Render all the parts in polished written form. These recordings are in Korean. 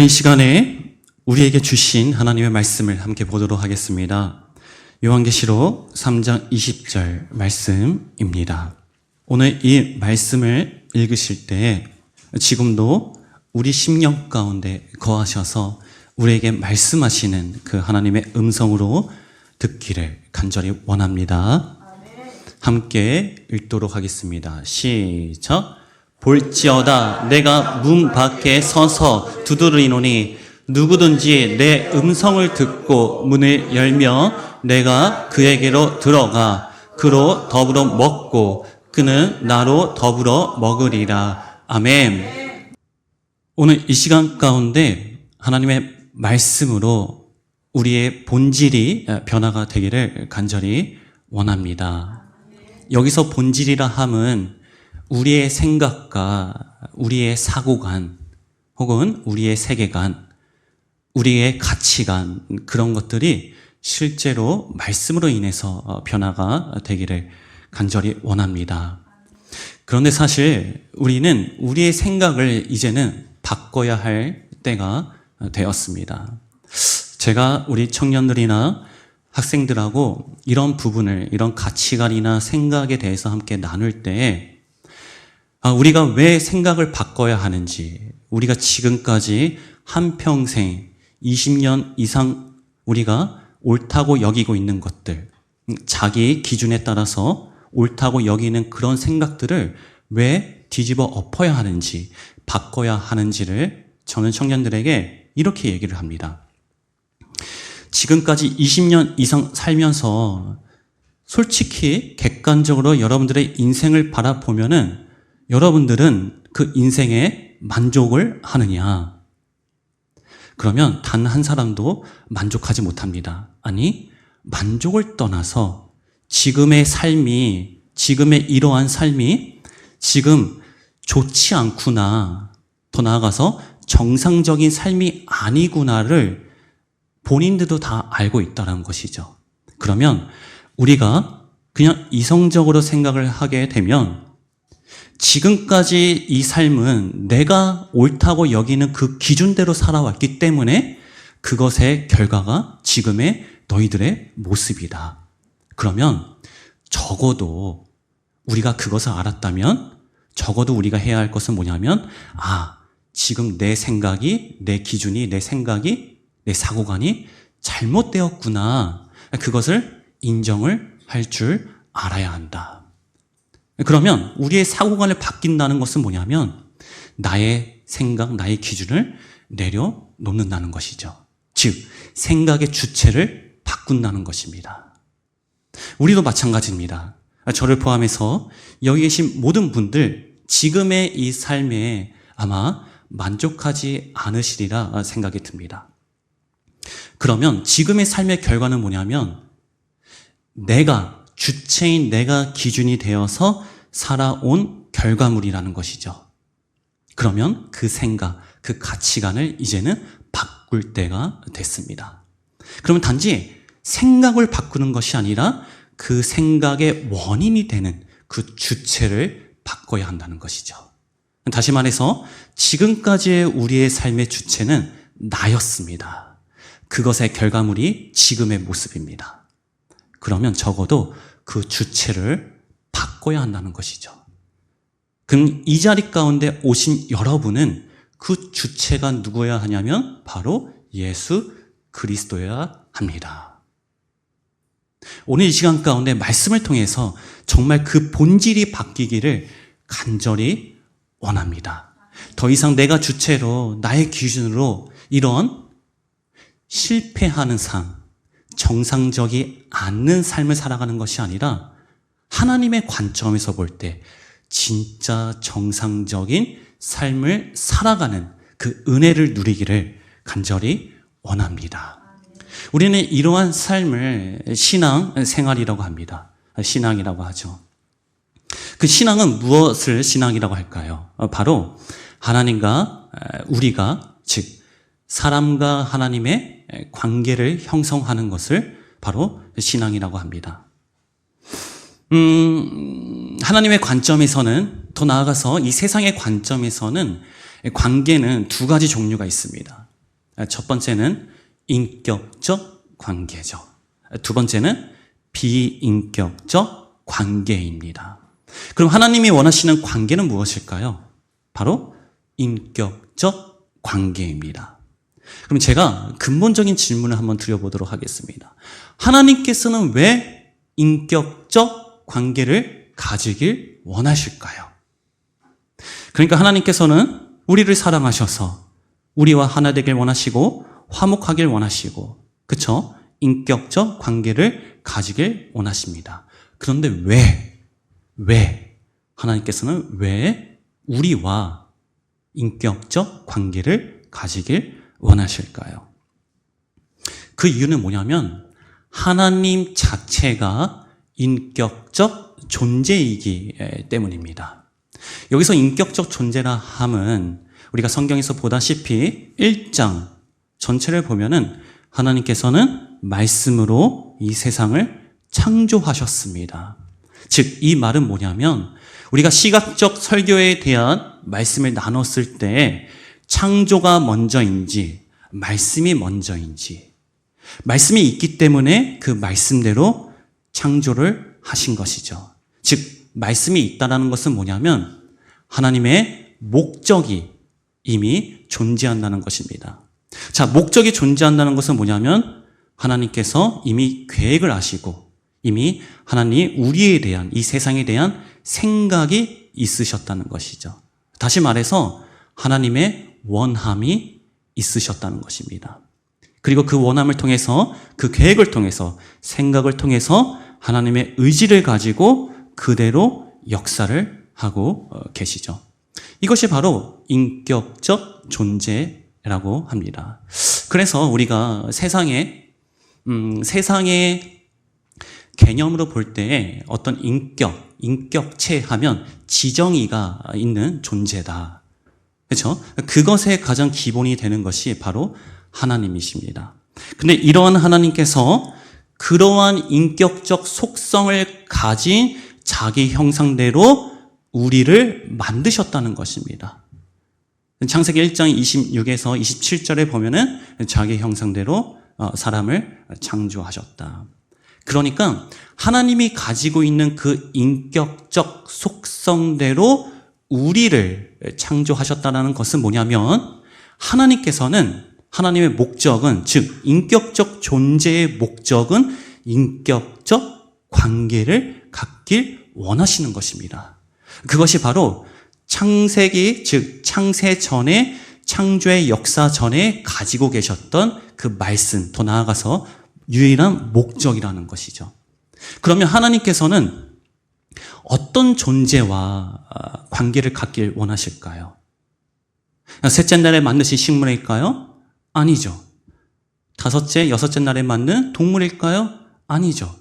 이 시간에 우리에게 주신 하나님의 말씀을 함께 보도록 하겠습니다. 요한계시록 3장 20절 말씀입니다. 오늘 이 말씀을 읽으실 때 지금도 우리 심령 가운데 거하셔서 우리에게 말씀하시는 그 하나님의 음성으로 듣기를 간절히 원합니다. 함께 읽도록 하겠습니다. 시작. 볼지어다 내가 문 밖에 서서 두드리노니 누구든지 내 음성을 듣고 문을 열며 내가 그에게로 들어가 그로 더불어 먹고 그는 나로 더불어 먹으리라. 아멘. 오늘 이 시간 가운데 하나님의 말씀으로 우리의 본질이 변화가 되기를 간절히 원합니다. 여기서 본질이라 함은 우리의 생각과 우리의 사고관 혹은 우리의 세계관, 우리의 가치관 그런 것들이 실제로 말씀으로 인해서 변화가 되기를 간절히 원합니다. 그런데 사실 우리는 우리의 생각을 이제는 바꿔야 할 때가 되었습니다. 제가 우리 청년들이나 학생들하고 이런 부분을, 이런 가치관이나 생각에 대해서 함께 나눌 때 우리가 왜 생각을 바꿔야 하는지, 우리가 지금까지 한평생 20년 이상 우리가 옳다고 여기고 있는 것들, 자기 기준에 따라서 옳다고 여기는 그런 생각들을 왜 뒤집어 엎어야 하는지, 바꿔야 하는지를 저는 청년들에게 이렇게 얘기를 합니다. 지금까지 20년 이상 살면서 솔직히 객관적으로 여러분들의 인생을 바라보면은 여러분들은 그 인생에 만족을 하느냐? 그러면 단 한 사람도 만족하지 못합니다. 아니, 만족을 떠나서 지금의 삶이, 지금의 이러한 삶이 지금 좋지 않구나, 더 나아가서 정상적인 삶이 아니구나를 본인들도 다 알고 있다는 것이죠. 그러면 우리가 그냥 이성적으로 생각을 하게 되면 지금까지 이 삶은 내가 옳다고 여기는 그 기준대로 살아왔기 때문에 그것의 결과가 지금의 너희들의 모습이다. 그러면 적어도 우리가 그것을 알았다면 적어도 우리가 해야 할 것은 뭐냐면 지금 내 생각이, 내 기준이, 내 생각이, 내 사고관이 잘못되었구나. 그것을 인정을 할 줄 알아야 한다. 그러면 우리의 사고관을 바뀐다는 것은 뭐냐면 나의 생각, 나의 기준을 내려놓는다는 것이죠. 즉, 생각의 주체를 바꾼다는 것입니다. 우리도 마찬가지입니다. 저를 포함해서 여기 계신 모든 분들 지금의 이 삶에 아마 만족하지 않으시리라 생각이 듭니다. 그러면 지금의 삶의 결과는 뭐냐면 내가 주체인 내가 기준이 되어서 살아온 결과물이라는 것이죠. 그러면 그 생각, 그 가치관을 이제는 바꿀 때가 됐습니다. 그러면 단지 생각을 바꾸는 것이 아니라 그 생각의 원인이 되는 그 주체를 바꿔야 한다는 것이죠. 다시 말해서 지금까지의 우리의 삶의 주체는 나였습니다. 그것의 결과물이 지금의 모습입니다. 그러면 적어도 그 주체를 바꿔야 한다는 것이죠. 그럼 이 자리 가운데 오신 여러분은 그 주체가 누구여야 하냐면 바로 예수 그리스도여야 합니다. 오늘 이 시간 가운데 말씀을 통해서 정말 그 본질이 바뀌기를 간절히 원합니다. 더 이상 내가 주체로 나의 기준으로 이런 실패하는 삶, 정상적이 않는 삶을 살아가는 것이 아니라 하나님의 관점에서 볼 때 진짜 정상적인 삶을 살아가는 그 은혜를 누리기를 간절히 원합니다. 우리는 이러한 삶을 신앙 생활이라고 합니다. 신앙이라고 하죠. 그 신앙은 무엇을 신앙이라고 할까요? 바로 하나님과 우리가, 즉 사람과 하나님의 관계를 형성하는 것을 바로 신앙이라고 합니다. 하나님의 관점에서는, 더 나아가서 이 세상의 관점에서는 관계는 두 가지 종류가 있습니다. 첫 번째는 인격적 관계죠. 두 번째는 비인격적 관계입니다. 그럼 하나님이 원하시는 관계는 무엇일까요? 바로 인격적 관계입니다. 그럼 제가 근본적인 질문을 한번 드려보도록 하겠습니다. 하나님께서는 왜 인격적 관계를 가지길 원하실까요? 그러니까 하나님께서는 우리를 사랑하셔서 우리와 하나 되길 원하시고 화목하길 원하시고, 그쵸? 인격적 관계를 가지길 원하십니다. 그런데 왜 하나님께서는 왜 우리와 인격적 관계를 가지길 원하실까요? 그 이유는 뭐냐면 하나님 자체가 인격적 존재이기 때문입니다. 여기서 인격적 존재라 함은 우리가 성경에서 보다시피 1장 전체를 보면은 하나님께서는 말씀으로 이 세상을 창조하셨습니다. 즉, 이 말은 뭐냐면 우리가 시각적 설교에 대한 말씀을 나눴을 때 창조가 먼저인지 말씀이 먼저인지, 말씀이 있기 때문에 그 말씀대로 창조를 하신 것이죠. 즉, 말씀이 있다는 것은 뭐냐면 하나님의 목적이 이미 존재한다는 것입니다. 자, 목적이 존재한다는 것은 뭐냐면 하나님께서 이미 계획을 하시고 이미 하나님 우리에 대한, 이 세상에 대한 생각이 있으셨다는 것이죠. 다시 말해서 하나님의 원함이 있으셨다는 것입니다. 그리고 그 원함을 통해서, 그 계획을 통해서, 생각을 통해서 하나님의 의지를 가지고 그대로 역사를 하고 계시죠. 이것이 바로 인격적 존재라고 합니다. 그래서 우리가 세상의 개념으로 볼 때 어떤 인격체 하면 지정의가 있는 존재다. 그렇죠? 그것의 가장 기본이 되는 것이 바로 하나님이십니다. 근데 이러한 하나님께서 그러한 인격적 속성을 가진 자기 형상대로 우리를 만드셨다는 것입니다. 창세기 1장 26에서 27절에 보면은 자기 형상대로 사람을 창조하셨다. 그러니까 하나님이 가지고 있는 그 인격적 속성대로 우리를 창조하셨다는 것은 뭐냐면 하나님께서는, 하나님의 목적은, 즉 인격적 존재의 목적은 인격적 관계를 갖길 원하시는 것입니다. 그것이 바로 창세기, 즉 창세 전에, 창조의 역사 전에 가지고 계셨던 그 말씀, 더 나아가서 유일한 목적이라는 것이죠. 그러면 하나님께서는 어떤 존재와 관계를 갖길 원하실까요? 셋째 날에 만드신 식물일까요? 아니죠. 다섯째, 여섯째 날에 만든 동물일까요? 아니죠.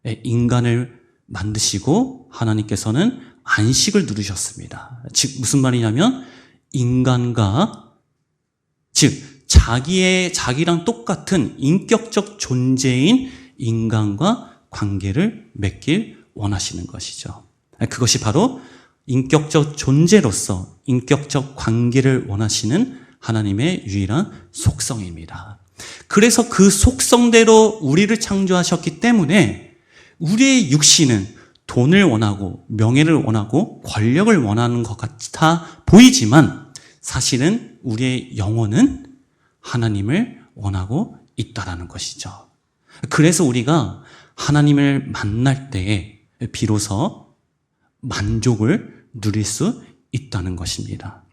인간을 만드시고 하나님께서는 안식을 누리셨습니다. 즉 무슨 말이냐면 인간과, 즉 자기랑 똑같은 인격적 존재인 인간과 관계를 맺길 원하시는 것이죠. 그것이 바로 인격적 존재로서 인격적 관계를 원하시는 하나님의 유일한 속성입니다. 그래서 그 속성대로 우리를 창조하셨기 때문에 우리의 육신은 돈을 원하고 명예를 원하고 권력을 원하는 것 같아 보이지만 사실은 우리의 영혼은 하나님을 원하고 있다라는 것이죠. 그래서 우리가 하나님을 만날 때에 비로소 만족을 누릴 수 있다는 것입니다.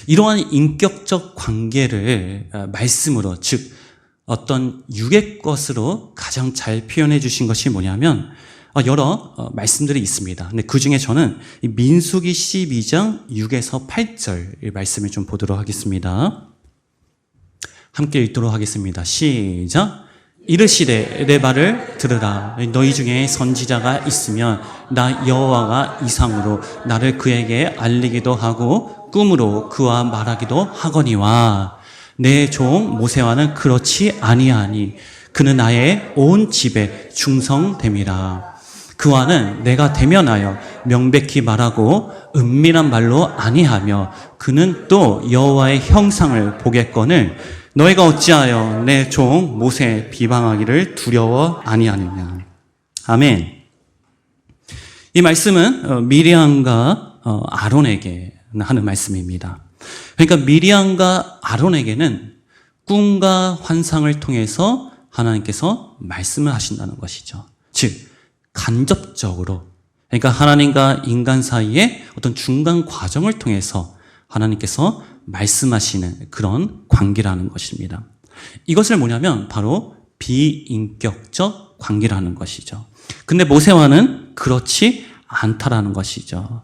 이러한 인격적 관계를 말씀으로, 즉 어떤 육의 것으로 가장 잘 표현해 주신 것이 뭐냐면 여러 말씀들이 있습니다. 근데 그 중에 저는 민수기 12장 6에서 8절 말씀을 좀 보도록 하겠습니다. 함께 읽도록 하겠습니다. 시작. 이르시되 내 말을 들으라. 너희 중에 선지자가 있으면 나 여호와가 이상으로 나를 그에게 알리기도 하고 꿈으로 그와 말하기도 하거니와 내 종 모세와는 그렇지 아니하니 그는 나의 온 집에 충성됨이라. 그와는 내가 대면하여 명백히 말하고 은밀한 말로 아니하며 그는 또 여호와의 형상을 보겠거늘 너희가 어찌하여 내 종 모세 비방하기를 두려워 아니하느냐. 아멘. 이 말씀은 미리암과 아론에게 하는 말씀입니다. 그러니까 미리암과 아론에게는 꿈과 환상을 통해서 하나님께서 말씀을 하신다는 것이죠. 즉 간접적으로, 그러니까 하나님과 인간 사이의 어떤 중간 과정을 통해서 하나님께서 말씀하시는 그런 관계라는 것입니다. 이것을 뭐냐면 바로 비인격적 관계라는 것이죠. 근데 모세와는 그렇지 않다라는 것이죠.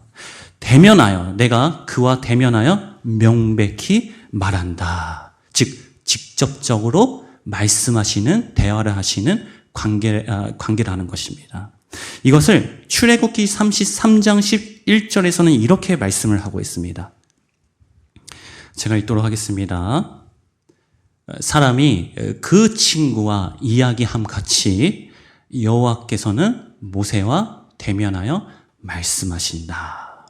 대면하여, 내가 그와 대면하여 명백히 말한다. 즉 직접적으로 말씀하시는, 대화를 하시는 관계라는 것입니다. 이것을 출애굽기 33장 11절에서는 이렇게 말씀을 하고 있습니다. 제가 읽도록 하겠습니다. 사람이 그 친구와 이야기함 같이 여호와께서는 모세와 대면하여 말씀하신다.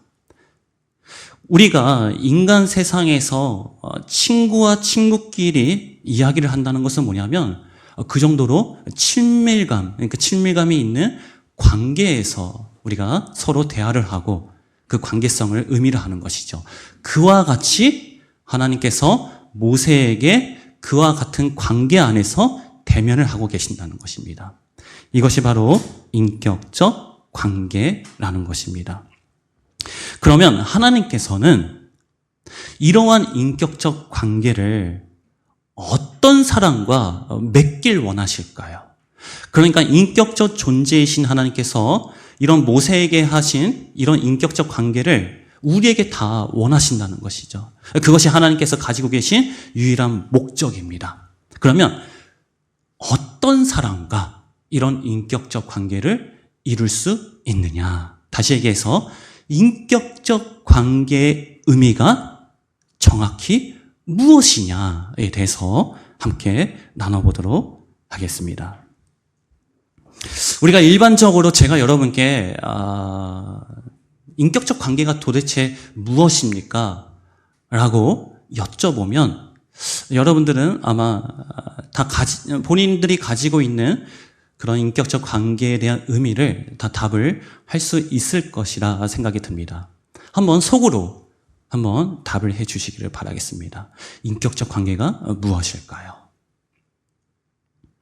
우리가 인간 세상에서 친구와 친구끼리 이야기를 한다는 것은 뭐냐면 그 정도로 친밀감, 그러니까 친밀감이 있는 관계에서 우리가 서로 대화를 하고 그 관계성을 의미를 하는 것이죠. 그와 같이 하나님께서 모세에게 그와 같은 관계 안에서 대면을 하고 계신다는 것입니다. 이것이 바로 인격적 관계라는 것입니다. 그러면 하나님께서는 이러한 인격적 관계를 어떤 사람과 맺길 원하실까요? 그러니까 인격적 존재이신 하나님께서 이런 모세에게 하신 이런 인격적 관계를 우리에게 다 원하신다는 것이죠. 그것이 하나님께서 가지고 계신 유일한 목적입니다. 그러면 어떤 사람과 이런 인격적 관계를 이룰 수 있느냐? 다시 얘기해서 인격적 관계의 의미가 정확히 무엇이냐에 대해서 함께 나눠보도록 하겠습니다. 우리가 일반적으로 제가 여러분께 인격적 관계가 도대체 무엇입니까? 라고 여쭤보면 여러분들은 아마 다 본인들이 가지고 있는 그런 인격적 관계에 대한 의미를 다 답을 할 수 있을 것이라 생각이 듭니다. 한번 속으로 한번 답을 해 주시기를 바라겠습니다. 인격적 관계가 무엇일까요?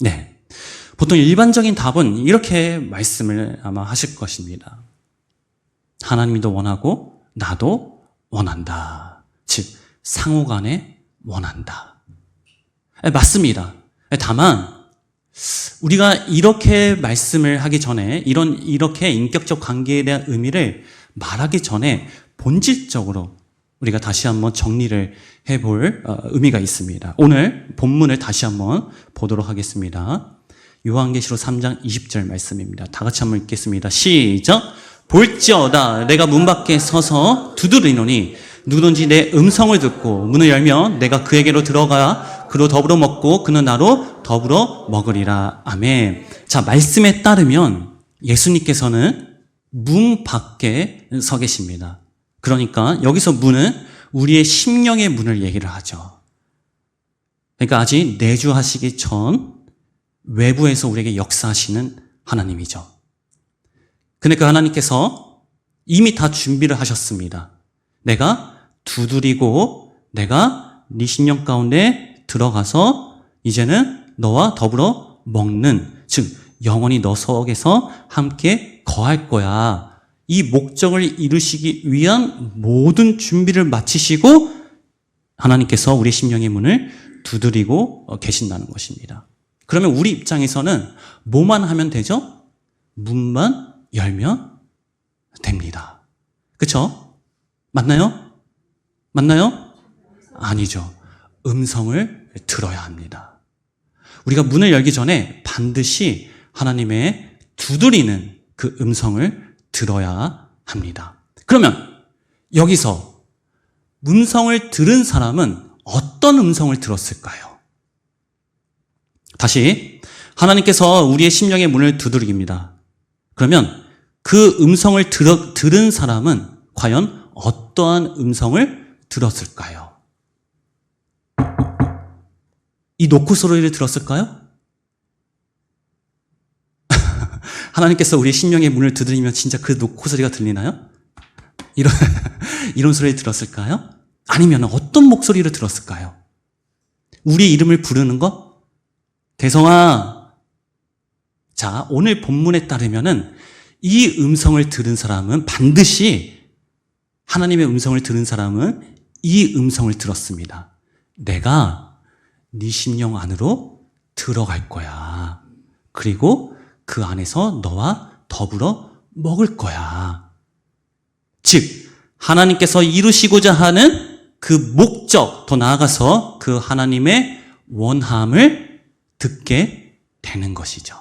네. 보통 일반적인 답은 이렇게 말씀을 아마 하실 것입니다. 하나님도 원하고 나도 원한다. 즉 상호간에 원한다. 맞습니다. 다만 우리가 이렇게 말씀을 하기 전에 이렇게 인격적 관계에 대한 의미를 말하기 전에 본질적으로 우리가 다시 한번 정리를 해볼 의미가 있습니다. 오늘 본문을 다시 한번 보도록 하겠습니다. 요한계시록 3장 20절 말씀입니다. 다 같이 한번 읽겠습니다. 시작! 볼지어다 내가 문 밖에 서서 두드리노니 누구든지 내 음성을 듣고 문을 열면 내가 그에게로 들어가 그로 더불어 먹고 그는 나로 더불어 먹으리라. 아멘. 자, 말씀에 따르면 예수님께서는 문 밖에 서 계십니다. 그러니까 여기서 문은 우리의 심령의 문을 얘기를 하죠. 그러니까 아직 내주하시기 전 외부에서 우리에게 역사하시는 하나님이죠. 근데 그 하나님께서 이미 다 준비를 하셨습니다. 내가 두드리고 내가 네 심령 가운데 들어가서 이제는 너와 더불어 먹는, 즉 영원히 너 속에서 함께 거할 거야. 이 목적을 이루시기 위한 모든 준비를 마치시고 하나님께서 우리 심령의 문을 두드리고 계신다는 것입니다. 그러면 우리 입장에서는 뭐만 하면 되죠? 문만 열면 됩니다. 그렇죠? 맞나요? 맞나요? 아니죠. 음성을 들어야 합니다. 우리가 문을 열기 전에 반드시 하나님의 두드리는 그 음성을 들어야 합니다. 그러면 여기서 음성을 들은 사람은 어떤 음성을 들었을까요? 다시 하나님께서 우리의 심령의 문을 두드립니다. 그러면 그 음성을 들은 사람은 과연 어떠한 음성을 들었을까요? 이 노크 소리를 들었을까요? 하나님께서 우리 심령의 문을 두드리면 진짜 그 노크 소리가 들리나요? 이런 소리를 들었을까요? 아니면 어떤 목소리를 들었을까요? 우리 이름을 부르는 것? 대성아. 자, 오늘 본문에 따르면은 이 음성을 들은 사람은 반드시 하나님의 음성을 들은 사람은 이 음성을 들었습니다. 내가 네 심령 안으로 들어갈 거야. 그리고 그 안에서 너와 더불어 먹을 거야. 즉, 하나님께서 이루시고자 하는 그 목적, 더 나아가서 그 하나님의 원함을 듣게 되는 것이죠.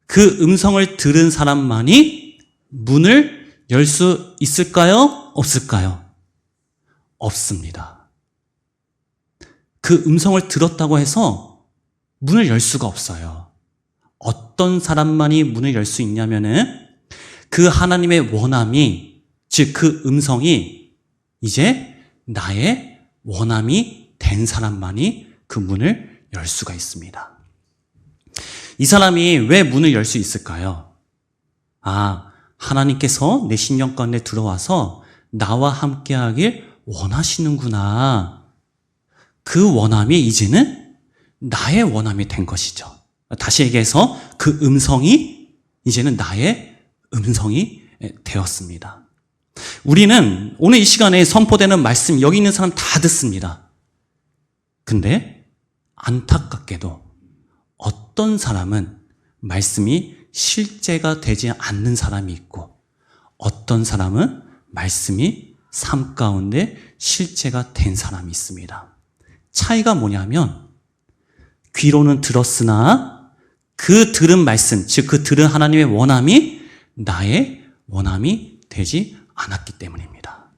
그 음성을 들은 사람만이 문을 열 수 있을까요? 없을까요? 없습니다. 그 음성을 들었다고 해서 문을 열 수가 없어요. 어떤 사람만이 문을 열 수 있냐면은 그 하나님의 원함이, 즉 그 음성이 이제 나의 원함이 된 사람만이 그 문을 열 수가 있습니다. 이 사람이 왜 문을 열 수 있을까요? 하나님께서 내 심령 가운데 들어와서 나와 함께하길 원하시는구나. 그 원함이 이제는 나의 원함이 된 것이죠. 다시 얘기해서 그 음성이 이제는 나의 음성이 되었습니다. 우리는 오늘 이 시간에 선포되는 말씀 여기 있는 사람 다 듣습니다. 근데 안타깝게도 어떤 사람은 말씀이 실제가 되지 않는 사람이 있고 어떤 사람은 말씀이 삶 가운데 실제가 된 사람이 있습니다. 차이가 뭐냐면 귀로는 들었으나 그 들은 말씀, 즉 그 들은 하나님의 원함이 나의 원함이 되지 않았기 때문입니다.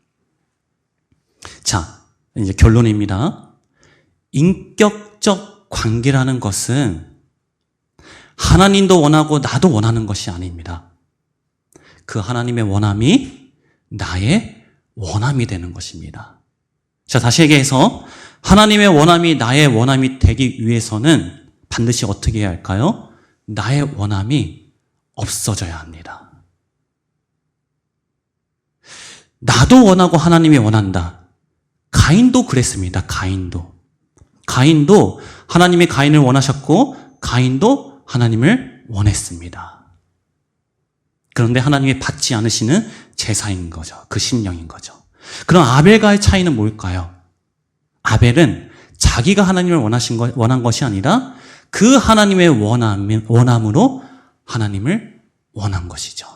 자, 이제 결론입니다. 인격적 관계라는 것은 하나님도 원하고 나도 원하는 것이 아닙니다. 그 하나님의 원함이 나의 원함이 되는 것입니다. 자, 다시 얘기해서 하나님의 원함이 나의 원함이 되기 위해서는 반드시 어떻게 해야 할까요? 나의 원함이 없어져야 합니다. 나도 원하고 하나님이 원한다. 가인도 그랬습니다. 가인도 하나님이 가인을 원하셨고 가인도 하나님을 원했습니다. 그런데 하나님이 받지 않으시는 제사인 거죠. 그 심령인 거죠. 그럼 아벨과의 차이는 뭘까요? 아벨은 자기가 하나님을 원한 것이 아니라 그 하나님의 원함으로 하나님을 원한 것이죠.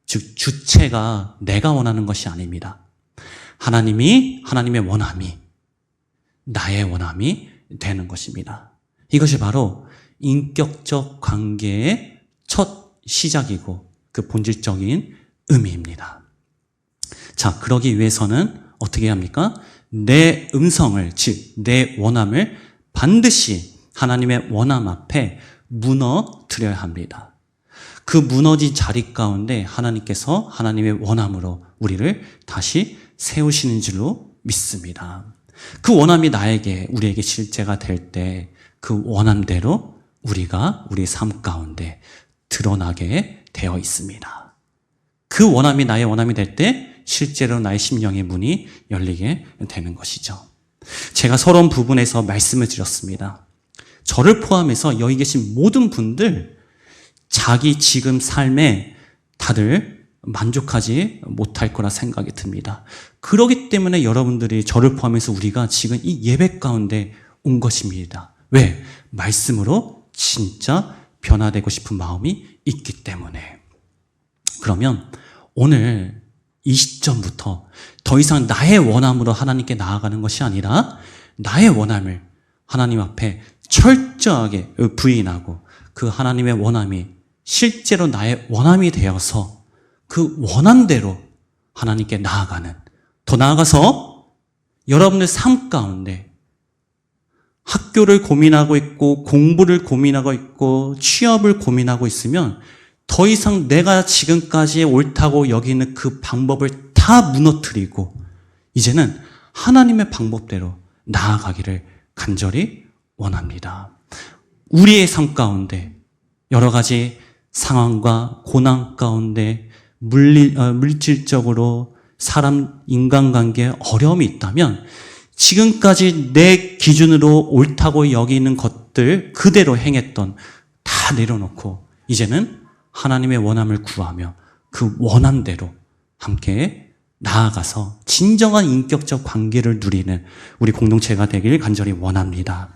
즉 주체가 내가 원하는 것이 아닙니다. 하나님의 원함이 나의 원함이 되는 것입니다. 이것이 바로 인격적 관계의 첫 시작이고 그 본질적인 의미입니다. 자, 그러기 위해서는 어떻게 해야 합니까? 내 음성을, 즉 내 원함을 반드시 하나님의 원함 앞에 무너뜨려야 합니다. 그 무너진 자리 가운데 하나님께서 하나님의 원함으로 우리를 다시 세우시는 줄로 믿습니다. 그 원함이 우리에게 실제가 될 때 그 원함대로 우리가 우리 삶 가운데 드러나게 되어 있습니다. 그 원함이 나의 원함이 될 때 실제로 나의 심령의 문이 열리게 되는 것이죠. 제가 서론 부분에서 말씀을 드렸습니다. 저를 포함해서 여기 계신 모든 분들 자기 지금 삶에 다들 만족하지 못할 거라 생각이 듭니다. 그렇기 때문에 여러분들이 저를 포함해서 우리가 지금 이 예배 가운데 온 것입니다. 왜? 말씀으로 진짜 변화되고 싶은 마음이 있기 때문에. 그러면 오늘 이 시점부터 더 이상 나의 원함으로 하나님께 나아가는 것이 아니라 나의 원함을 하나님 앞에 철저하게 부인하고 그 하나님의 원함이 실제로 나의 원함이 되어서 그 원함대로 하나님께 나아가는, 더 나아가서 여러분의 삶 가운데 학교를 고민하고 있고 공부를 고민하고 있고 취업을 고민하고 있으면 더 이상 내가 지금까지 옳다고 여기는 그 방법을 다 무너뜨리고 이제는 하나님의 방법대로 나아가기를 간절히 원합니다. 우리의 삶 가운데 여러 가지 상황과 고난 가운데 물질적으로 사람 인간관계에 어려움이 있다면 지금까지 내 기준으로 옳다고 여기는 것들 그대로 행했던 다 내려놓고 이제는 하나님의 원함을 구하며 그 원함대로 함께 나아가서 진정한 인격적 관계를 누리는 우리 공동체가 되길 간절히 원합니다.